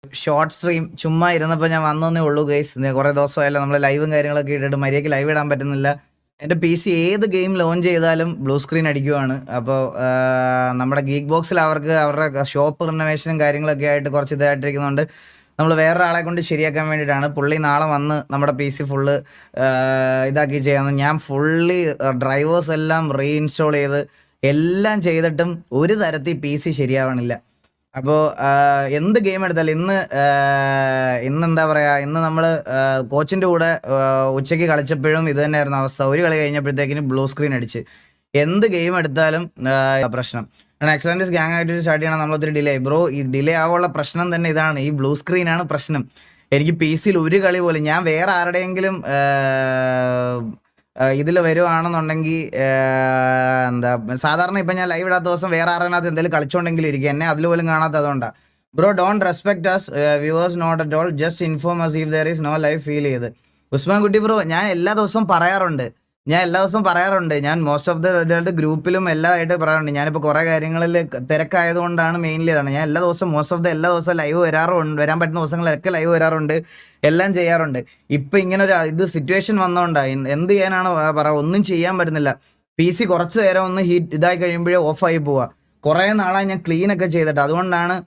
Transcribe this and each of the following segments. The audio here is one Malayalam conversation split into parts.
ഷോർട്ട് സ്ട്രീം ചുമ്മാ ഇരുന്നപ്പോൾ ഞാൻ വന്നേ ഉള്ളൂ ഗൈസ്. കുറേ ദിവസമായല്ലോ നമ്മൾ ലൈവും കാര്യങ്ങളൊക്കെ ഇട്ടിട്ട് മര്യാദയ്ക്ക് ലൈവ് ഇടാൻ പറ്റുന്നില്ല. എൻ്റെ പി സി ഏത് ഗെയിം ലോഞ്ച് ചെയ്താലും ബ്ലൂ സ്ക്രീൻ അടിക്കുവാണ്. അപ്പോൾ നമ്മുടെ ഗീക്ക് ബോക്സിൽ അവർക്ക് അവരുടെ ഷോപ്പ് റിനോവേഷനും കാര്യങ്ങളൊക്കെ ആയിട്ട് കുറച്ച് ഇതായിട്ടിരിക്കുന്നുണ്ട്. നമ്മൾ വേറൊരാളെ കൊണ്ട് ശരിയാക്കാൻ വേണ്ടിയിട്ടാണ്. പുള്ളി നാളെ വന്ന് നമ്മുടെ പി സി ഫുള്ള് ഇതാക്കി ചെയ്യാമെന്ന്. ഞാൻ ഫുള്ളി ഡ്രൈവേഴ്സ് എല്ലാം റീഇൻസ്റ്റാൾ ചെയ്ത് എല്ലാം ചെയ്തിട്ടും ഒരു തരത്തിൽ പി സി ശരിയാവണില്ല. അപ്പോൾ എന്ത് ഗെയിം എടുത്താലും ഇന്ന് എന്താ പറയുക, ഇന്ന് നമ്മൾ കോച്ചിൻ്റെ കൂടെ ഉച്ചയ്ക്ക് കളിച്ചപ്പോഴും ഇത് തന്നെയായിരുന്നു അവസ്ഥ. ഒരു കളി കഴിഞ്ഞപ്പോഴത്തേക്കിന് ബ്ലൂ സ്ക്രീൻ അടിച്ച്. എന്ത് ഗെയിം എടുത്താലും പ്രശ്നം. എക്സലൻസ് ഗ്യാങ് ആയിട്ട് സ്റ്റാർട്ട് ചെയ്യണം, നമ്മളൊത്തിരി ഡിലേ ബ്രോ. ഈ ഡിലേ ആവാനുള്ള പ്രശ്നം തന്നെ ഇതാണ്, ഈ ബ്ലൂ സ്ക്രീനാണ് പ്രശ്നം. എനിക്ക് പി സിയിൽ ഒരു കളി പോലും ഞാൻ വേറെ ആരുടെയെങ്കിലും ഇതിൽ വരുവാണെന്നുണ്ടെങ്കിൽ എന്താ സാധാരണ ഇപ്പം ഞാൻ ലൈവ് ഇടാത്ത ദിവസം വേറെ ആറിനകത്ത് എന്തെങ്കിലും കളിച്ചോണ്ടെങ്കിലും ഇരിക്കും, എന്നെ അതിൽ പോലും കാണാത്ത അതുകൊണ്ടാണ്. Bro don't respect us viewers not at all, just inform us if there is no live feel ചെയ്ത്. ഉസ്മാൻ കുട്ടി ബ്രോ, ഞാൻ എല്ലാ ദിവസവും പറയാറുണ്ട്. ഞാൻ മോസ്റ്റ് ഓഫ് ദ ഗ്രൂപ്പിലും എല്ലാമായിട്ട് പറയാറുണ്ട്. ഞാനിപ്പോൾ കുറേ കാര്യങ്ങളിൽ തിരക്കായതുകൊണ്ടാണ് മെയിൻലി ഇതാണ്. ഞാൻ എല്ലാ ദിവസവും എല്ലാ ദിവസവും ലൈവ് വരാൻ പറ്റുന്ന ദിവസങ്ങളിലൊക്കെ ലൈവ് വരാറുണ്ട്, എല്ലാം ചെയ്യാറുണ്ട്. ഇപ്പം ഇങ്ങനെ ഒരു സിറ്റുവേഷൻ വന്നതുകൊണ്ടാണ്. എന്ത് ചെയ്യാനാണ് ഒന്നും ചെയ്യാൻ പറ്റുന്നില്ല. പി സി കുറച്ച് നേരം ഒന്ന് ഇതായി കഴിയുമ്പോഴേ ഓഫായി പോവുക. കുറേ നാളായി ഞാൻ ക്ലീനൊക്കെ ചെയ്തിട്ട്, അതുകൊണ്ടാണ്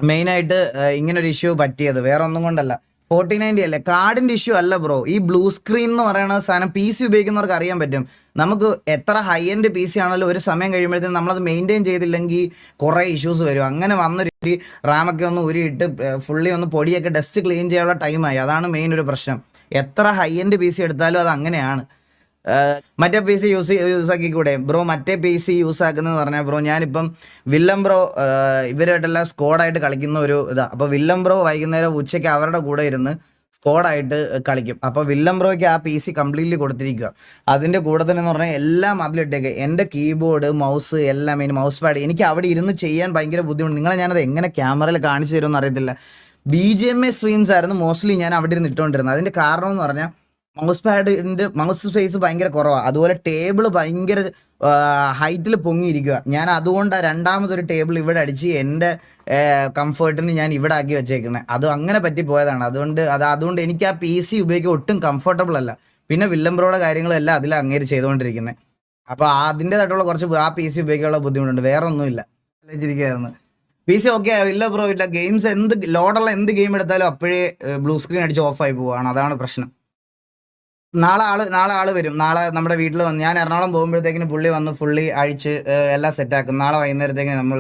മെയിനായിട്ട് ഇങ്ങനൊരു ഇഷ്യൂ പറ്റിയത്, വേറെ ഒന്നും കൊണ്ടല്ല. 4090 അല്ലേ, കാർഡിൻ്റെ ഇഷ്യൂ അല്ല ബ്രോ. ഈ ബ്ലൂ സ്ക്രീൻ എന്ന് പറയുന്ന സാധനം പി സി ഉപയോഗിക്കുന്നവർക്ക് അറിയാൻ പറ്റും. നമുക്ക് എത്ര ഹൈ എൻഡ് പി സി ആണെങ്കിലും ഒരു സമയം കഴിയുമ്പോഴത്തേക്കും നമ്മളത് മെയിൻറ്റെയിൻ ചെയ്തില്ലെങ്കിൽ കുറേ ഇഷ്യൂസ് വരും. അങ്ങനെ വന്നൊരു റാമൊക്കെ ഒന്ന് ഉരിയിട്ട് ഫുള്ളി ഒന്ന് പൊടിയൊക്കെ ഡസ്റ്റ് ക്ലീൻ ചെയ്യാനുള്ള ടൈമായി. അതാണ് മെയിൻ ഒരു പ്രശ്നം. എത്ര ഹൈ എൻഡ് പി സി എടുത്താലും അത് അങ്ങനെയാണ്. മറ്റേ പി സി യൂസ് ആക്കിക്കൂടെ ബ്രോ? മറ്റേ പി സി യൂസ് ആക്കുന്നതെന്ന് പറഞ്ഞാൽ ബ്രോ, ഞാനിപ്പം വില്ലം ബ്രോ ഇവരായിട്ടെല്ലാം സ്ക്വാഡായിട്ട് കളിക്കുന്ന ഒരു ഇതാണ്. അപ്പോൾ വില്ലം ബ്രോ വൈകുന്നേരം ഉച്ചയ്ക്ക് അവരുടെ കൂടെ ഇരുന്ന് സ്ക്വാഡായിട്ട് കളിക്കും. അപ്പോൾ വില്ലം ബ്രോയ്ക്ക് ആ പി സി കംപ്ലീറ്റ്ലി കൊടുത്തിരിക്കുക. അതിൻ്റെ കൂടെ തന്നെ എന്ന് പറഞ്ഞാൽ എല്ലാം അതിലിട്ടേക്ക്, എൻ്റെ കീബോർഡ് മൗസ് എല്ലാം, മൗസ് പാഡ് എനിക്ക് അവിടെ ഇരുന്ന് ചെയ്യാൻ ഭയങ്കര ബുദ്ധിമുട്ട്. നിങ്ങളെ ഞാനത് എങ്ങനെ ക്യാമറയിൽ കാണിച്ചു തരുമെന്ന് അറിയത്തില്ല. BGMA സ്ട്രീംസ് ആയിരുന്നു മോസ്റ്റ്ലി ഞാൻ അവിടെ ഇരുന്ന് ഇട്ടുകൊണ്ടിരുന്നത്. അതിൻ്റെ കാരണം എന്ന് പറഞ്ഞാൽ മൗസ് സ്പേസ് ഭയങ്കര കുറവാണ്. അതുപോലെ ടേബിൾ ഭയങ്കര ഹൈറ്റിൽ പൊങ്ങിയിരിക്കുക. ഞാൻ അതുകൊണ്ടാണ് രണ്ടാമതൊരു ടേബിൾ ഇവിടെ അടിച്ച് എൻ്റെ കംഫർട്ടിന് ഞാൻ ഇവിടെ ആക്കി വെച്ചേക്കുന്നത്. അത് അങ്ങനെ പറ്റിപ്പോയതാണ്. അതുകൊണ്ട് എനിക്ക് ആ പി സി ഉപയോഗിക്കാൻ ഒട്ടും കംഫർട്ടബിൾ അല്ല. പിന്നെ വില്ലംബ്രോയുടെ കാര്യങ്ങളെല്ലാം അതിൽ അങ്ങേര് ചെയ്തുകൊണ്ടിരിക്കുന്നത്. അപ്പോൾ അതിൻ്റെതായിട്ടുള്ള കുറച്ച് ആ പി സി ഉപയോഗിക്കാനുള്ള ബുദ്ധിമുട്ടുണ്ട്, വേറെ ഒന്നുമില്ല. ആലോചിച്ചിരിക്കുകയായിരുന്നു. പി സി ഓക്കെ ഇല്ല ബ്രോ, ഇല്ല. ഗെയിംസ് ലോഡുള്ള എന്ത് ഗെയിം എടുത്താലും അപ്പോഴേ ബ്ലൂ സ്ക്രീൻ അടിച്ച് ഓഫായി പോവുകയാണ്, അതാണ് പ്രശ്നം. നാളെ ആള് വരും. നാളെ നമ്മുടെ വീട്ടിൽ വന്ന്, ഞാൻ എറണാകുളം പോകുമ്പോഴത്തേക്കിന് പുള്ളി വന്ന് ഫുള്ളി അഴിച്ച് എല്ലാം സെറ്റാക്കും. നാളെ വൈകുന്നേരത്തേക്ക് നമ്മൾ